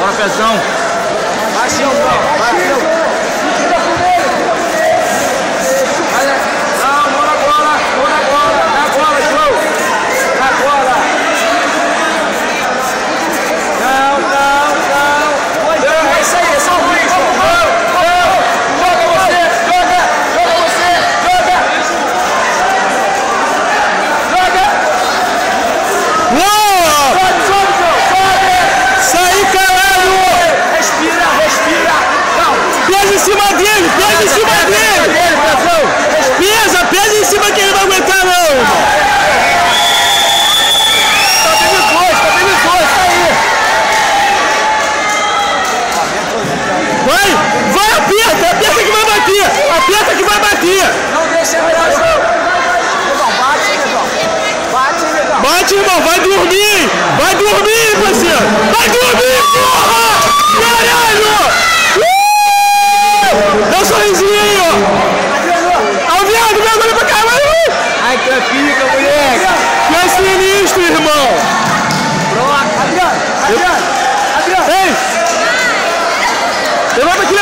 Bora, Pezão. Vai, Silvio. Vai, Silvio. Não, bora agora. Bora agora. Na bola, show. Na bola. Não. É isso aí, é só o Luiz. Joga você. Sai, caralho! Respira. Não. Pesa em cima dele! Pesa em cima que ele não vai aguentar, não! Tá tendo dois, tá aí. Vai, aperta que vai bater! Não deixa ele virar, João. Bate, Irmão, vai dormir, parceiro! Vai dormir, porra! Caralho! Dá um sorrisinho! Ao viado, agora pra caralho! Ai, que pica, moleque. Que é sinistro, irmão! Adriano. Ei! Levanta aqui,